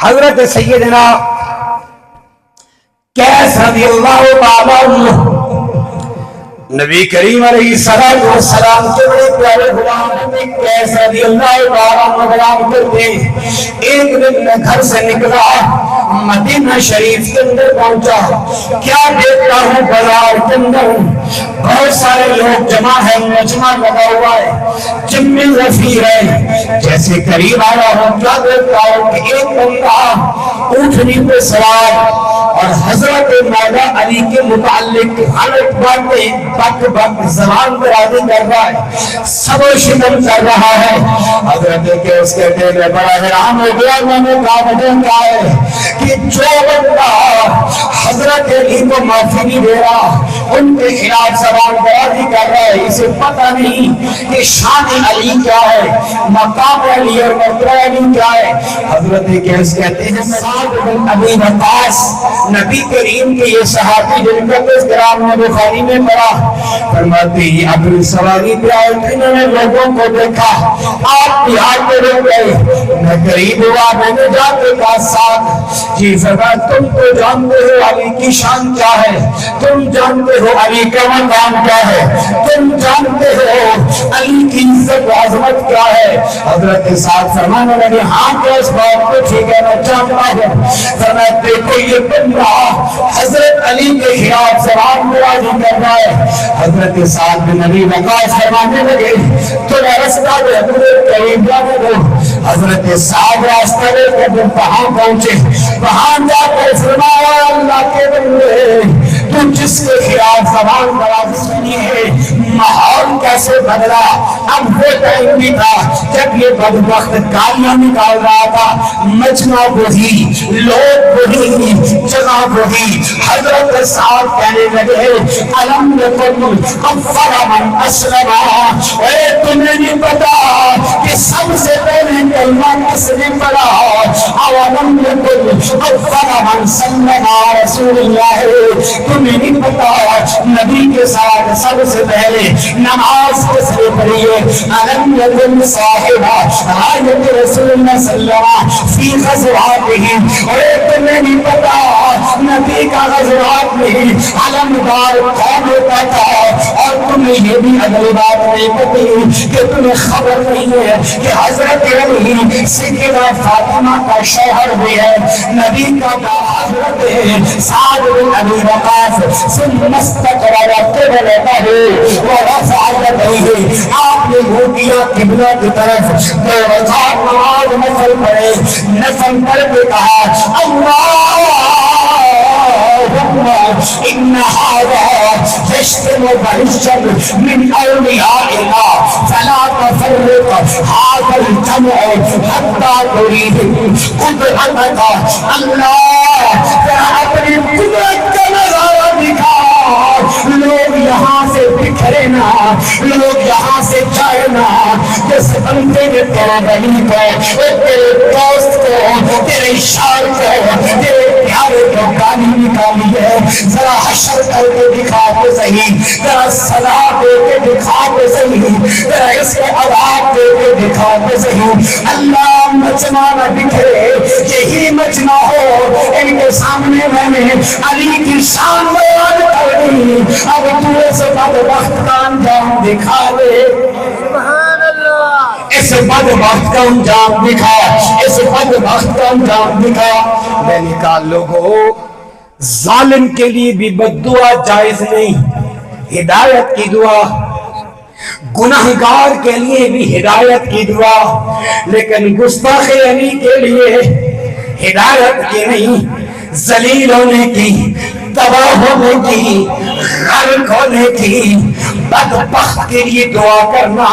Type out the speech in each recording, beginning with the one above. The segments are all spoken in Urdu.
حضرت سیدنا قیس رضی اللہ تعالیٰ عنہ نبی کریم علیہ السلام کے بڑے پیارے غلام میں قیس رضی اللہ تعالیٰ عنہ غلام کرتے ایک دن میں گھر سے نکلا مدینہ شریف کے اندر پہنچا کیا دیکھتا ہوں بازار کے اندر بہت سارے لوگ جمع ہے مجمع لگا ہوا ہے جمع رفیع ہے جیسے قریب آیا ہوں کیا دیکھتا ہوں کہ ایک بندہ اونٹنی پہ سوار اور حضرت مولا علی کے متعلق غلط باتیں بک بک زبان پر آدھی کر رہا ہے سب و شتم کر رہا ہے حضرت کے اس کے دل میں بڑا حیران ہو گیا میں نے کہا کیا ہے کہ جو بندہ حضرت علی کو معافی نہیں دے رہا ان کے خلاف زبان پر آدھی کر رہا ہے اسے پتہ نہیں کہ شان علی کیا ہے مقام علی اور مرتبہ علی کیا ہے حضرت کے اس کہتے ہیں سعد بن ابی وقاص نبی کریم کے یہ صحابی جن کا تذکرہ میں بخاری میں پڑھا فرماتے ہیں اپنی سواری پہ آئے انہوں نے لوگوں کو دیکھا آپ بہار میں رہ گئے میں قریب ہوا میں نے جاتے کا ساتھ جی فرمایا تم تو جانتے ہو علی کی شان کیا ہے تم جانتے ہو علی کا مقام کیا ہے تم جانتے ہو علی کی عزت و عظمت کیا ہے حضرت سعد فرمانے لگے ہاں کیا اس بات کو ٹھیک ہے میں جانتا ہوں فرمایا دیکھو یہ بندہ حضرت علی کے خلاف زبان برازی کر رہا ہے حضرت سعد بن ابی وقاص فرمانے لگے تو راستہ دے حضرت قریب جانے دو حضرت سعد راستہ لے کر جب وہاں پہنچے وہاں جا کر فرمایا اللہ کے بندے تو جس کے خلاف زبان برازی سنی ہے ماحول کیسے بدلا اب وہ ٹائم بھی تھا جب یہ بدبخت گالیاں نکال رہا تھا مجمع وہی لوگ وہی جگہ وہی حضرت سعد کہنے لگے الم یکن کفر من اسلم اے تمہیں نہیں پتا کہ سب سے پہلے کلمہ کس نے پڑھا اولم یکن کفر من سلم رسول اللہ تمہیں نہیں پتا نبی کے ساتھ سب سے پہلے نماز کس نے پڑھی ہے الم یکن صاحب آیت رسول اللہ صلی اللہ علیہ وسلم فی غزواتہ اے تمہیں نہیں پتا نبی کا غزوات میں علمدار کون ہوتا تھا اور تمہیں یہ بھی اگلی بات نہیں پتی کہ تمہیں خبر نہیں ہے کہ حضرت علی سیدہ فاطمہ کا شوہر بھی ہے نبی کا حضرت سعد بن ابی وقاص ثم استقبل قبلته ورفع يديه آپ نے منہ کیا قبلہ کی طرف دو رکعت نماز نفل پڑھے نفل پڑھ کے کہا إن هذا يشتم بهجا من أوليائنا فلا تفرق هذا الجمع حتى تريد قدرتك الله فأبرم قدرتك نظارة دکھا لوگ یہاں سے بکھرے نا لوگ یہاں سے جائے نا جس بندے نے تیرے ولی کو تیرے دوست کو تیرے شار کو تیرے پیارے کو گالی نکالی ہے ذرا حشر کر کے دکھا کے صحیح ذرا صدا دے کے دکھا کے صحیح ذرا اس کے عذاب دے کے دکھا کے صحیح اللہ مجمع نہ بکھرے یہی مجمع ہو ان کے سامنے میں نے علی کی شان بیان کر دی اب تو اسے بدبخت کا انجام دکھا دے سبحان اللہ اس بدبخت کا انجام دکھا اس بدبخت کا انجام دکھا میں نے کہا لوگوں ظالم کے لیے بھی بددعا جائز نہیں ہدایت کی دعا گناہگار کے لیے بھی ہدایت کی دعا لیکن گستاخ علی کے لیے ہدایت کی نہیں ذلیل ہونے کی تباہ ہونے کی غرق ہونے کی بدبخت کے لیے دعا کرنا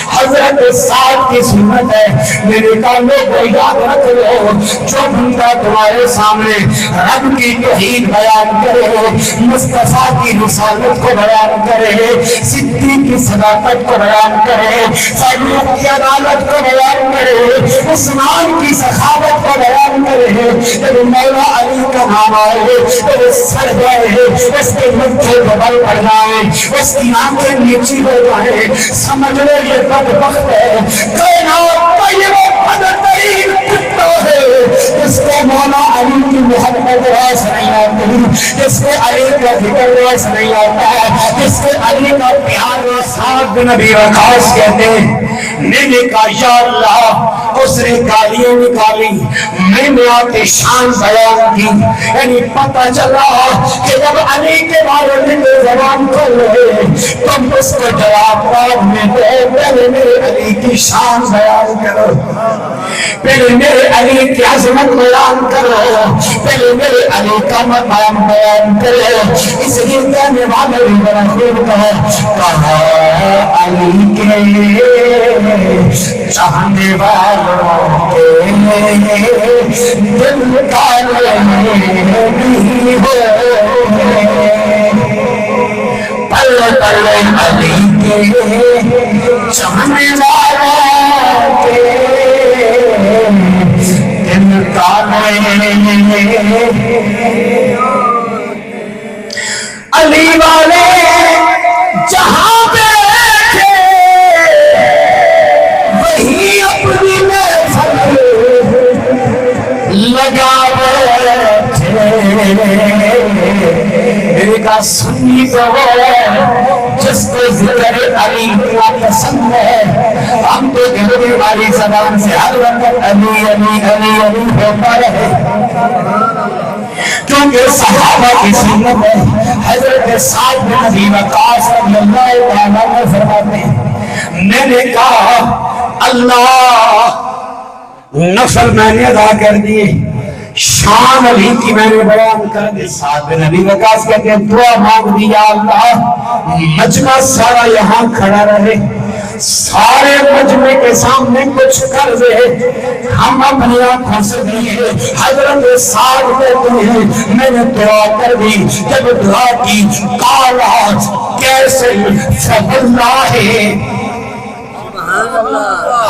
حضرت سعد کی سنت ہے میرے کانوں کو یاد رکھ لو جو بندہ تمہارے سامنے رب کی توحید بیان کرے مصطفیٰ کی رسالت کو بیان کرے صدیق کی صداقت کو بیان کرے فاروق کی عدالت کو بیان کرے عثمان کی سخاوت کو بیان کرے جب مولا علی کا نام آئے تو سر گئے اس کے مجھے ببل پڑ جائے اس کی آنکھیں نیچی ہو جائے سمجھ لے یہ بدبخت ہے کائنات کا یہ وہ بدترین کتا ہے اس کو علی کی محبت راس نہیں آتی، جس کو علی کا ذکر راس نہیں آتا ہے، جس کو علی کا پیار و سعد بن ابی وقاص کہتے ہیں، میں نے کہا یا اللہ، اس نے گالیاں نکالی، میں نے آتے شان بیان کی، یعنی پتہ چلا کہ جب علی کے بارے میں زبان کھول رہے تم اس کو جواب میں دے، پہلے میرے علی کی شان بیان کرو، پہلے میرے علی کی عظمت بیان کرو، پہلے میرے علی کا مقام بیان کرو۔ اس لیے کہنے والے بھی بڑا خوب کہا علی کے چاہنے والوں کے دل کالے بھی ہو، پل پل علی کے چاہنے والوں کے دل کالے، علی والے جہاں بیٹھے وہی اپنی محفل لگا بیٹھے، میرے کا سنی تو جس کو ذکر علی اتنا پسند ہے، ہم تو دل ہماری زبان سے ہر وقت علی علی علی علی ہوتا رہے، کیونکہ صحابہ کی سنت ہے۔ حضرت سعد بن ابی وقاص رضی اللہ عنہ فرماتے ہیں، میں نے کہا اللہ نفل میں نے ادا کر دیے، شان علی کی میں نے بیان کر دی۔ سعد بن ابی وقاص کہتے ہیں دعا مانگ دی، یا اللہ مجمع سارا یہاں کھڑا رہے، سارے مجمع کے سامنے کچھ کر دے، ہم اپنی آنکھوں سے دیے۔ حضرت سعد کہتے ہیں میں نے دعا کر دی، جب دعا کی کالا کیسے فواللہ،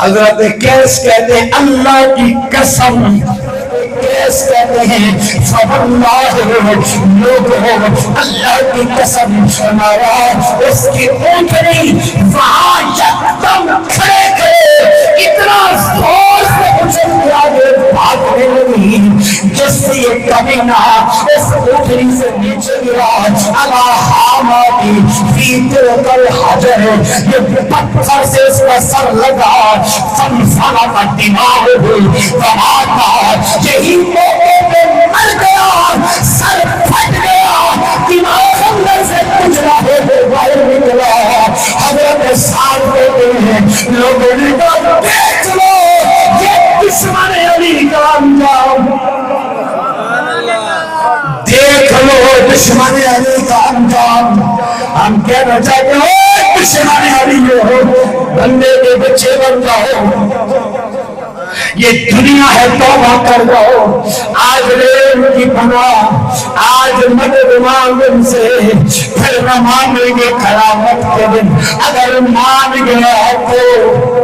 حضرت کیس کہتے ہیں اللہ کی قسم، کیس کہتے ہیں فواللہ، لوگ اللہ کی قسم، ہمارا اس کی اونٹنی وہاں یکدم کھڑے کھڑے اتنا زور سے اچھل کے آگے بھاگنے لگی جس سے یہ کمینہ اس اونٹنی سے نیچے گرا، علی حاماتی فی تلک الحجر، یہ پتھر سے اس کا سر لگا، فانفلقت دماغہ فماتا، یہی موقع پہ مر گیا، سر پھٹ گیا، دماغ اندر سے کچرا ہو باہر نکلا۔ حضرت سعد کہتے ہیں لوگوں نے کہا دیکھ لو یہ دشمن علی کا انجام، دیکھ لو دشمن علی کا انجام۔ ہم کہنا چاہتے ہو دشمن علی ہو، بندے کے بچے بن جاؤ، یہ دنیا ہے توبہ کر جاؤ، آج ریم کی پناہ، آج مدد مانگ ان سے، پھر نہ مانگیں گے قیامت کے دن، اگر مان گیا تو